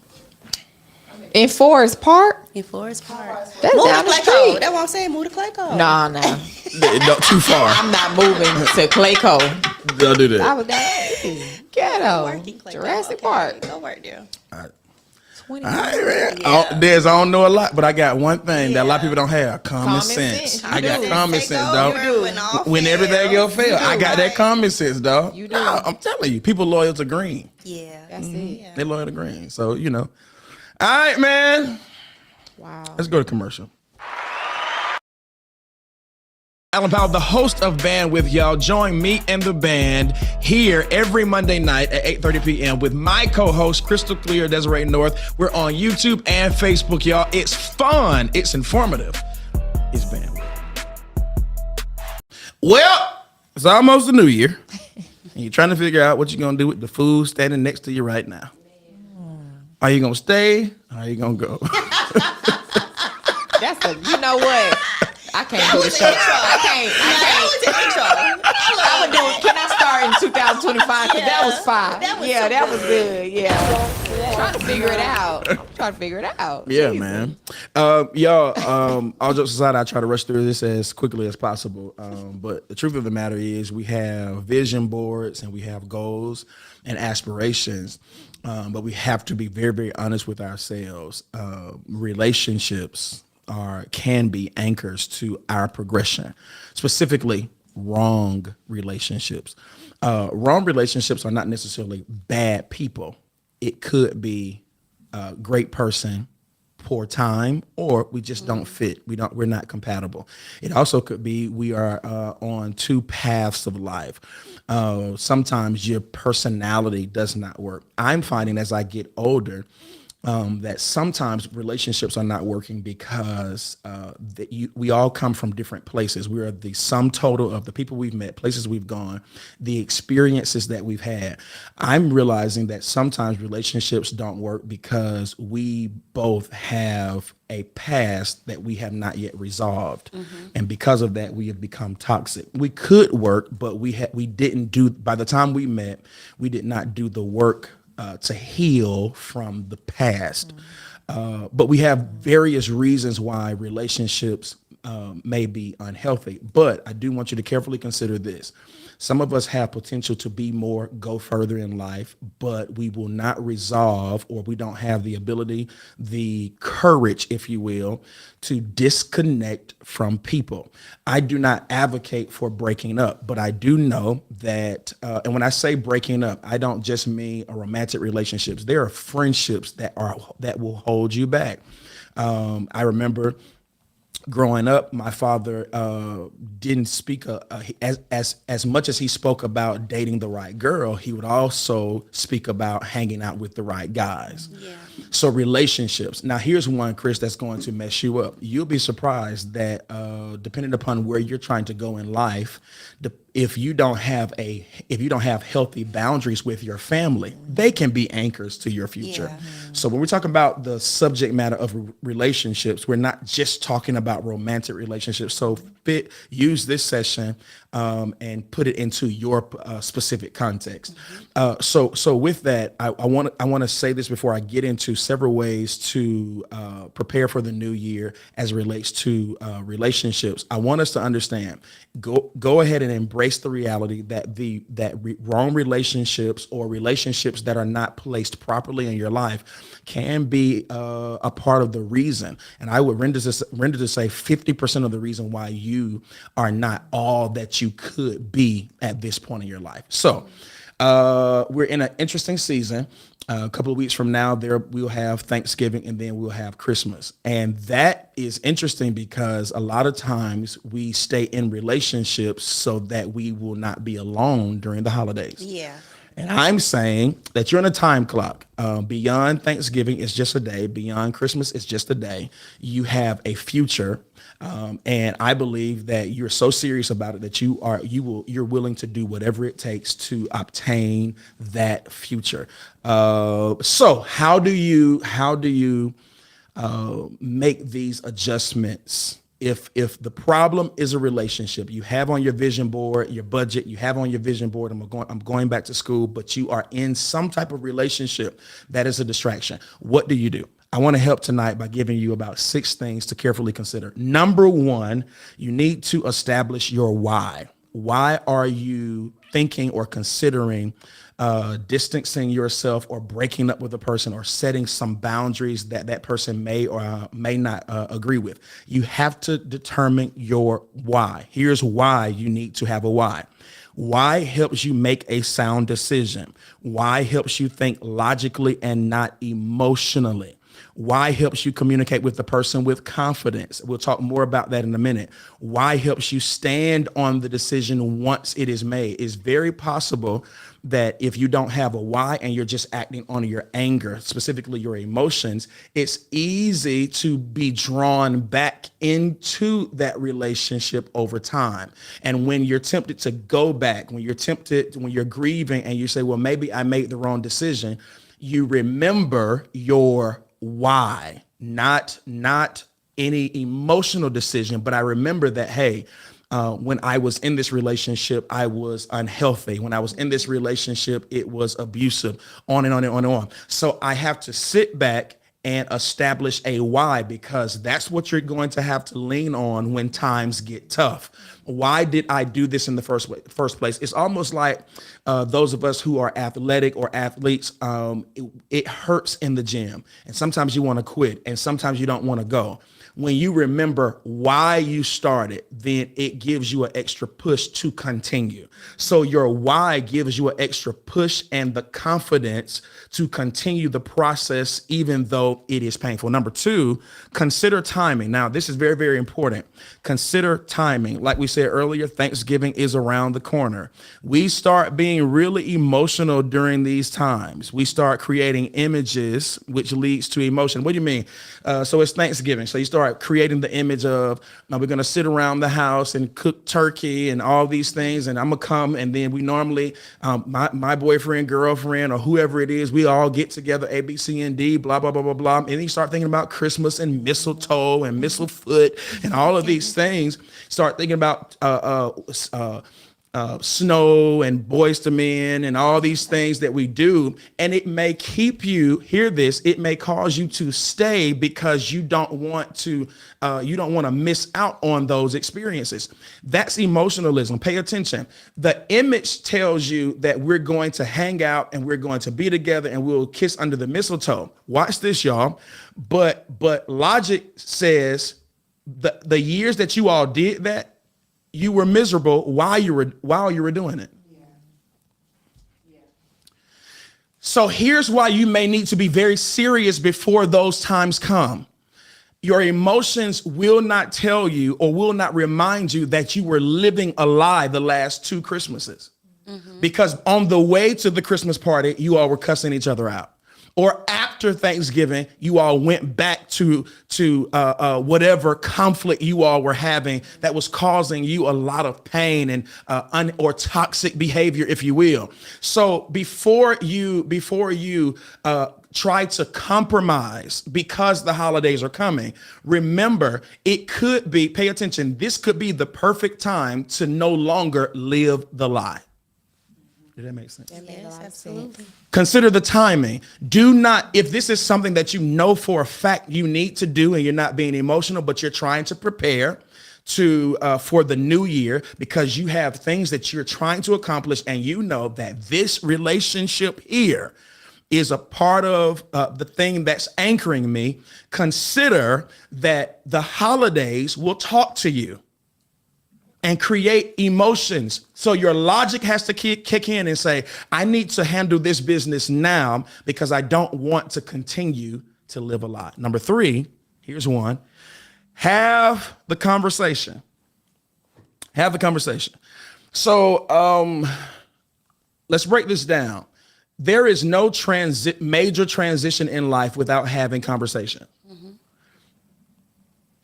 In Forest Park? in Forest Park. That's Move down to the Clayco. street. That's what I'm saying. Move to Clayco. Nah. No, too far. I'm not moving to Clayco. Don't do that. I was down ghetto. Working Clayco. Jurassic Okay, Park. Go work there. 20. All right, man. I don't know a lot, but I got one thing that a lot of people don't have: common sense. sense. I You got do. common Take sense, over dog. when all Everything else fail, I got that common sense, dog. You do. I'm telling you, people loyal to green. Yeah. That's it. They loyal to green. So All right, man. Wow. Let's go to commercial. Alan Powell, the host of Band with Y'all. Join me and the band here every Monday night at 8:30 p.m. with my co-host, Crystal Clear, Desiree North. We're on YouTube and Facebook, y'all. It's fun. It's informative. It's Band with. Well, it's almost the new year. And you're trying to figure out what you're going to do with the food standing next to you right now. Are you going to stay? Or are you going to go? You know what? I can't do the show. I can't. I would do it. Can I start in 2025? Because that was fine. That was good. Yeah. Trying to figure it out. Yeah, Jesus. man. Y'all, all jokes aside, I try to rush through this as quickly as possible. But the truth of the matter is we have vision boards and we have goals and aspirations. But we have to be very, very honest with ourselves. Relationships can be anchors to our progression, specifically wrong relationships. Wrong relationships are not necessarily bad people. It could be a great person, poor time, or we just don't fit. We're not compatible. It also could be we are on two paths of life. Sometimes your personality does not work. I'm finding as I get older that sometimes relationships are not working because we all come from different places. We are the sum total of the people we've met, places we've gone, the experiences that we've had. I'm realizing that sometimes relationships don't work because we both have a past that we have not yet resolved. And because of that, we have become toxic. We could work, but we didn't do, by the time we met, we did not do the work to heal from the past. But we have various reasons why relationships may be unhealthy. But I do want you to carefully consider this. Some of us have potential to be more, go further in life, but we will not resolve, or we don't have the ability, the courage, if you will, to disconnect from people. I do not advocate for breaking up, but I do know that, and when I say breaking up, I don't just mean a romantic relationships. There are friendships that will hold you back. I remember growing up, my father didn't speak as much as he spoke about dating the right girl. He would also speak about hanging out with the right guys. Yeah. So relationships. Now, here's one, Chris, that's going to mess you up. You'll be surprised that depending upon where you're trying to go in life, if you don't have healthy boundaries with your family, they can be anchors to your future. Yeah. So when we're talking about the subject matter of relationships, we're not just talking about romantic relationships. So use this session and put it into your specific context. So with that, I want to say this before I get into several ways to prepare for the new year as it relates to relationships. I want us to understand, go ahead and embrace the reality that wrong relationships or relationships that are not placed properly in your life can be a part of the reason. And I would render to say 50% of the reason why you are not all that you could be at this point in your life. So we're in an interesting season. A couple of weeks from now, we'll have Thanksgiving, and then we'll have Christmas. And that is interesting because a lot of times we stay in relationships so that we will not be alone during the holidays. Yeah. And I'm saying that you're on a time clock. Beyond Thanksgiving is just a day. Beyond Christmas is just a day. You have a future. And I believe that you're so serious about it that you're willing to do whatever it takes to obtain that future. So how do you make these adjustments? If the problem is a relationship, you have on your vision board, your budget, you have on your vision board, I'm going back to school, but you are in some type of relationship that is a distraction. What do you do? I want to help tonight by giving you about 6 things to carefully consider. Number 1, you need to establish your why. Why are you thinking or considering distancing yourself or breaking up with a person or setting some boundaries that person may or may not agree with? You have to determine your why. Here's why you need to have a why. Why helps you make a sound decision. Why helps you think logically and not emotionally. Why helps you communicate with the person with confidence. We'll talk more about that in a minute. Why helps you stand on the decision once it is made. It's very possible that if you don't have a why and you're just acting on your anger, specifically your emotions, it's easy to be drawn back into that relationship over time. And when you're tempted to go back, when you're grieving and you say, well, maybe I made the wrong decision, you remember your why, not any emotional decision, but I remember that, hey, when I was in this relationship, I was unhealthy. When I was in this relationship, it was abusive, on and on and on and on. So I have to sit back and establish a why, because that's what you're going to have to lean on when times get tough. Why did I do this in the first place? It's almost like those of us who are athletic or athletes, it hurts in the gym. And sometimes you want to quit and sometimes you don't want to go. When you remember why you started, then it gives you an extra push to continue. So your why gives you an extra push and the confidence to continue the process, even though it is painful. Number 2, consider timing. Now, this is very, very important. Consider timing. Like we said earlier, Thanksgiving is around the corner. We start being really emotional during these times. We start creating images, which leads to emotion. What do you mean? So it's Thanksgiving. So you start creating the image of, now we're going to sit around the house and cook turkey and all these things. And I'm going to come. And then we normally, my boyfriend, girlfriend, or whoever it is, we all get together, A, B, C, and D, blah, blah, blah, blah, blah. And then you start thinking about Christmas and mistletoe and mistlefoot and all of these things. Start thinking about snow and Boys to Men and all these things that we do. And it may keep you, hear this, it may cause you to stay because you don't want to miss out on those experiences. That's emotionalism. Pay attention. The image tells you that we're going to hang out and we're going to be together and we'll kiss under the mistletoe. Watch this, y'all. But logic says the years that you all did that, you were miserable while you were doing it. So here's why you may need to be very serious before those times come. Your emotions will not tell you or will not remind you that you were living a lie the last 2 Christmases. Because on the way to the Christmas party, you all were cussing each other out. Or after Thanksgiving, you all went back to whatever conflict you all were having that was causing you a lot of pain and or toxic behavior, if you will. So before you try to compromise because the holidays are coming, remember, it could be, pay attention, this could be the perfect time to no longer live the lie. Did that make sense? Yes, absolutely. Consider the timing. Do not, if this is something that you know for a fact you need to do and you're not being emotional, but you're trying to prepare for the new year because you have things that you're trying to accomplish and you know that this relationship here is a part of the thing that's anchoring me, consider that the holidays will talk to you and create emotions. So your logic has to kick in and say, I need to handle this business now because I don't want to continue to live a lie. Number 3, here's one. Have the conversation. Have the conversation. So let's break this down. There is no major transition in life without having conversation.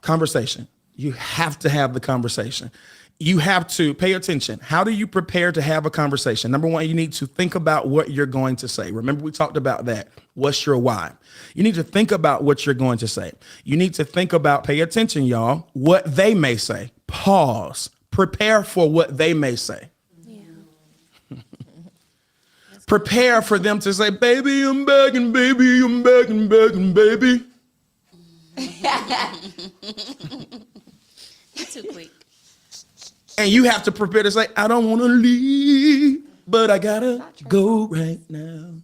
Conversation. You have to have the conversation. You have to pay attention. How do you prepare to have a conversation? Number one, you need to think about what you're going to say. Remember, we talked about that. What's your why? You need to think about what you're going to say. You need to think about, pay attention, y'all, what they may say. Pause. Prepare for what they may say. Prepare for them to say, baby, I'm begging, baby, I'm begging, begging, baby. Too quick. And you have to prepare to say, I don't want to leave, but I gotta go right now.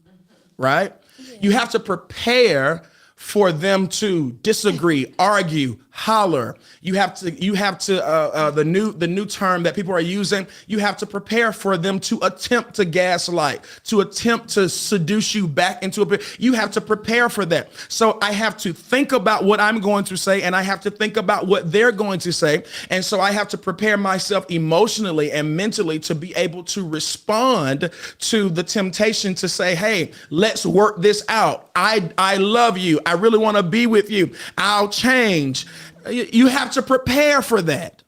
Right? Yeah. You have to prepare for them to disagree, argue, holler. You have to the new term that people are using, you have to prepare for them to attempt to gaslight, to attempt to seduce you back into a, you have to prepare for that. So I have to think about what I'm going to say, and I have to think about what they're going to say. And so I have to prepare myself emotionally and mentally to be able to respond to the temptation to say, hey, let's work this out. I love you. I really want to be with you. I'll change. You have to prepare for that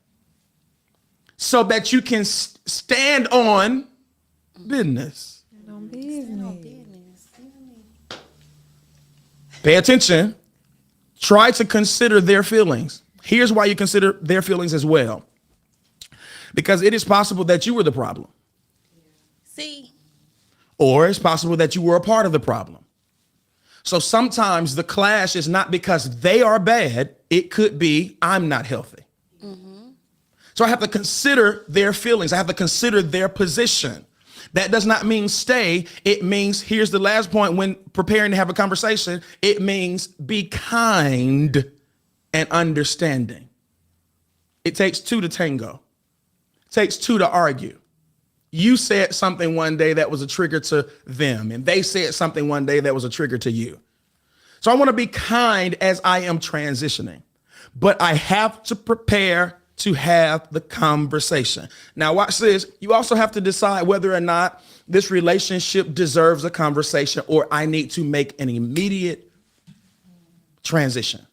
so that you can stand on business. Pay attention. Try to consider their feelings. Here's why you consider their feelings as well. Because it is possible that you were the problem. See? Or it's possible that you were a part of the problem. So sometimes the clash is not because they are bad. It could be I'm not healthy. So I have to consider their feelings. I have to consider their position. That does not mean stay. It means, here's the last point when preparing to have a conversation, it means be kind and understanding. It takes two to tango. It takes two to argue. You said something one day that was a trigger to them, and they said something one day that was a trigger to you. So I want to be kind as I am transitioning, but I have to prepare to have the conversation. Now watch this. You also have to decide whether or not this relationship deserves a conversation or I need to make an immediate transition.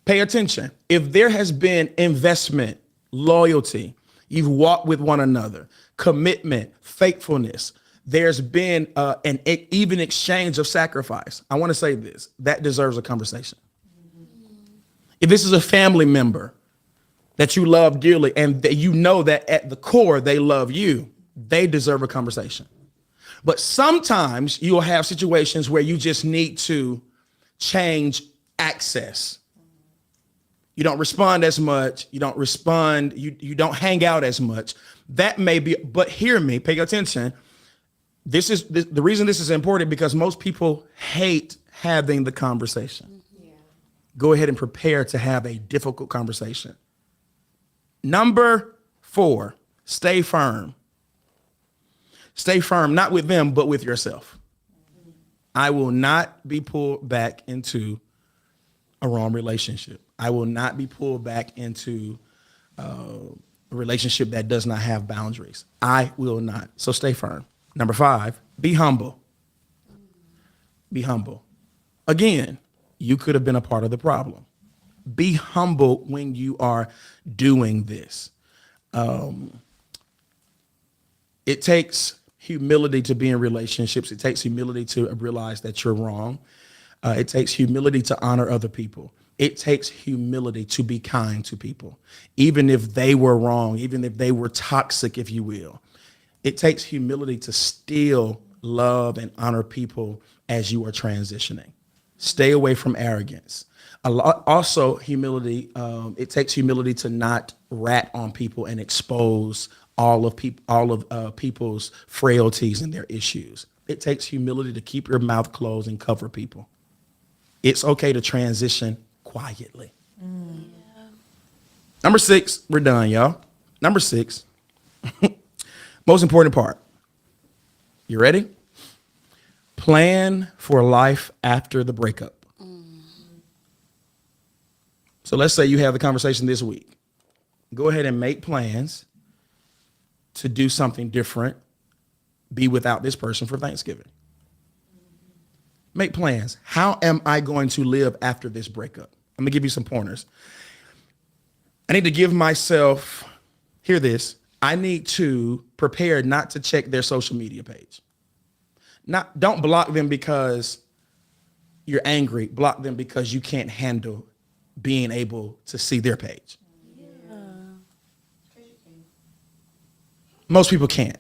Pay attention. If there has been investment, loyalty, you've walked with one another, commitment, faithfulness, there's been an even exchange of sacrifice. I want to say this, that deserves a conversation. If this is a family member that you love dearly and that you know that at the core they love you, they deserve a conversation. But sometimes you'll have situations where you just need to change access. You don't respond as much. You don't respond. You don't hang out as much. That may be, but hear me, pay attention. The reason this is important because most people hate having the conversation. Yeah. Go ahead and prepare to have a difficult conversation. Number 4, stay firm. Stay firm, not with them, but with yourself. I will not be pulled back into a wrong relationship. I will not be pulled back into a relationship that does not have boundaries. I will not. So stay firm. Number 5, be humble. Be humble. Again, you could have been a part of the problem. Be humble when you are doing this. It takes humility to be in relationships. It takes humility to realize that you're wrong. It takes humility to honor other people. It takes humility to be kind to people, even if they were wrong, even if they were toxic, if you will. It takes humility to still love and honor people as you are transitioning. Stay away from arrogance. Also, humility. It takes humility to not rat on people and expose all of people's frailties and their issues. It takes humility to keep your mouth closed and cover people. It's okay to transition quietly. Yeah. Number 6, we're done, y'all. Number 6, most important part. You ready? Plan for life after the breakup. So let's say you have the conversation this week. Go ahead and make plans to do something different be without this person for Thanksgiving. Make plans. How am I going to live after this breakup? I'm gonna give you some pointers. I need to give myself, hear this, I need to prepare not to check their social media page. Don't block them because you're angry. Block them because you can't handle being able to see their page. Most people can't.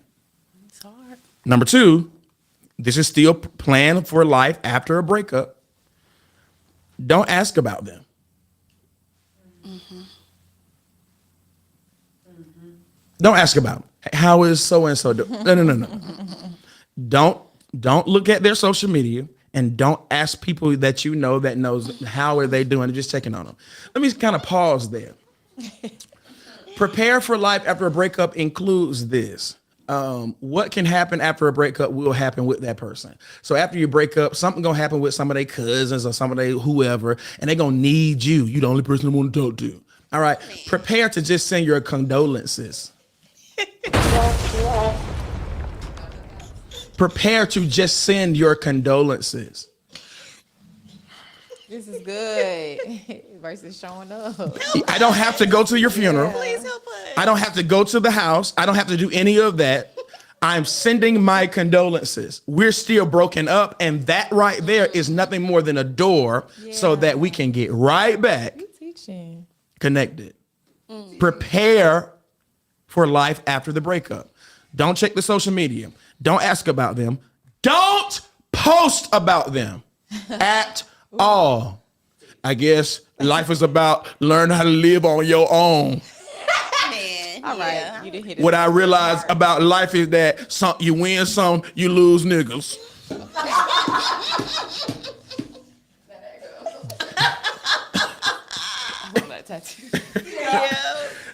It's hard. Number two, this is still plan for life after a breakup. Don't ask about them. Don't ask about them. How is so-and-so doing? No. Don't look at their social media and don't ask people that you know that knows how are they doing, just checking on them. Let me kind of pause there. Prepare for life after a breakup includes this. What can happen after a breakup will happen with that person. So after you break up, something gonna happen with some of their cousins or some of their whoever, and they're gonna need you. You the only person they want to talk to. All right. Prepare to just send your condolences. Prepare to just send your condolences. This is good. Versus showing up. I don't have to go to your funeral. Please help us. I don't have to go to the house. I don't have to do any of that. I'm sending my condolences. We're still broken up, and that right there is nothing more than a door so that we can get right back Teaching. connected. Prepare for life after the breakup. Don't check the social media. Don't ask about them. Don't post about them at all. I guess life is about learn how to live on your own. Man, All right. You didn't hit it. What I realized about life is that you win some, you lose niggas. That tattoo.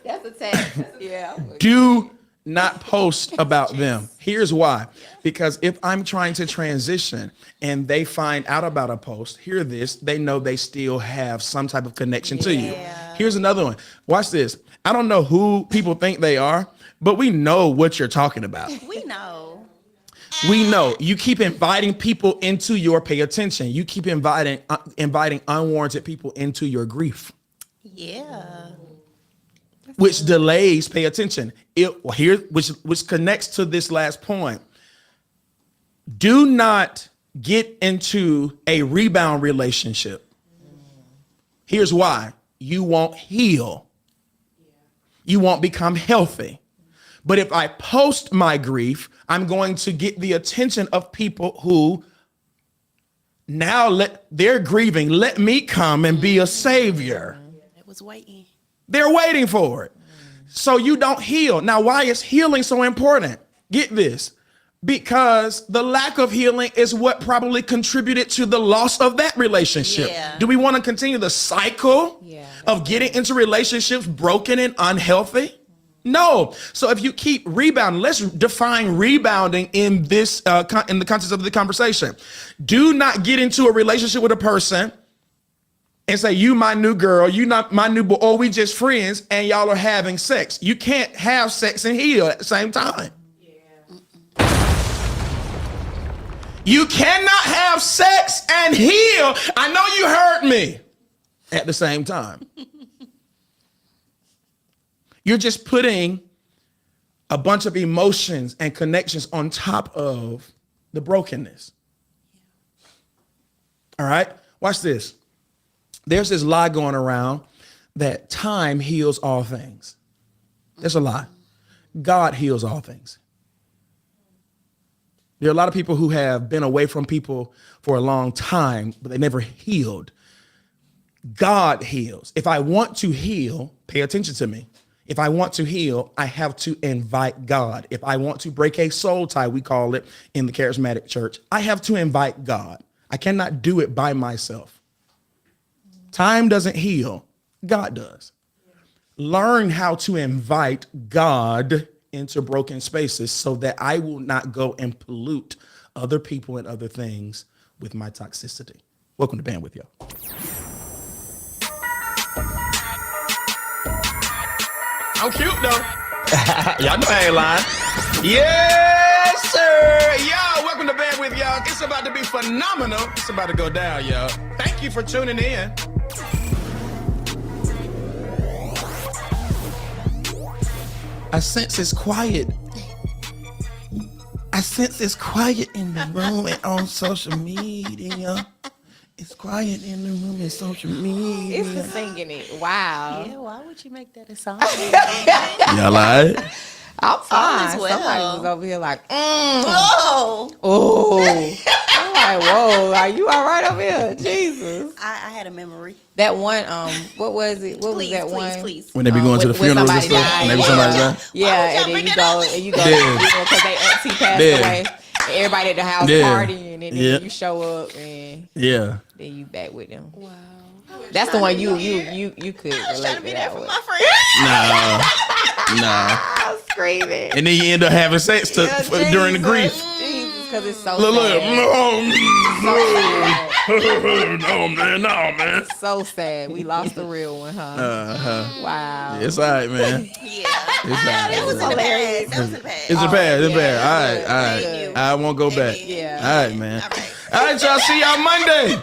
That's a tag. Yeah. Do not post about them. Here's why. Because if I'm trying to transition and they find out about a post, hear this, they know they still have some type of connection to you. Here's another one. Watch this. I don't know who people think they are, but we know what you're talking about. we know. We know. You keep inviting people into your pay attention. You keep inviting unwarranted people into your grief. Yeah. Which delays pay attention. Which connects to this last point. Do not get into a rebound relationship. Here's why. You won't heal. You won't become healthy. But if I post my grief, I'm going to get the attention of people who now they're grieving. Let me come and be a savior. It was waiting. They're waiting for it. So you don't heal. Now, why is healing so important? Get this. Because the lack of healing is what probably contributed to the loss of that relationship. Yeah. Do we want to continue the cycle of getting into relationships broken and unhealthy? No. So if you keep rebounding, let's define rebounding in this in the context of the conversation. Do not get into a relationship with a person and say, you my new girl, you not my new boy, or we just friends, and y'all are having sex. You can't have sex and heal at the same time. You cannot have sex and heal. I know you heard me at the same time. You're just putting a bunch of emotions and connections on top of the brokenness. All right, watch this. There's this lie going around that time heals all things. There's a lie. God heals all things. There are a lot of people who have been away from people for a long time, but they never healed. God heals. If I want to heal, pay attention to me. If I want to heal, I have to invite God. If I want to break a soul tie, we call it in the charismatic church, I have to invite God. I cannot do it by myself. Time doesn't heal. God does. Learn how to invite God into broken spaces so that I will not go and pollute other people and other things with my toxicity. Welcome to Bandwidth, y'all. I'm cute, though. Y'all know I ain't lying. Yes, sir. It's about to be phenomenal. It's about to go down, y'all. Thank you for tuning in. I sense it's quiet. I sense it's quiet in the room and on social media. It's quiet in the room and social media. It's the singing it. Wow. Yeah, why would you make that a song? Y'all like? I'm fine. is well. Somebody was over here like, Whoa! oh. I'm like, whoa, are you all right over here? Jesus. I had a memory. That one, what was it? What was that one? Please. When they be going to the when funerals and somebody stuff. died. And they be somebody die. Yeah, and then you go, Yeah. because they auntie passed Yeah. away. And everybody at the house Yeah. partying, and then Yeah. you show up, and Yeah. then you back with them. Wow. That's the one you could relate to that one. Nah. I'm screaming. And then you end up having sex during the grief. Jesus, because it's so Look, sad. no, man. So sad. We lost the real one, huh? Wow. It's all right, man. Yeah. It's all right. That was hilarious. That was the past. It's a pass. It's a yeah. pass. All right. Thank you. I won't go back. Yeah. All right, man. All right. All right, y'all. See y'all Monday.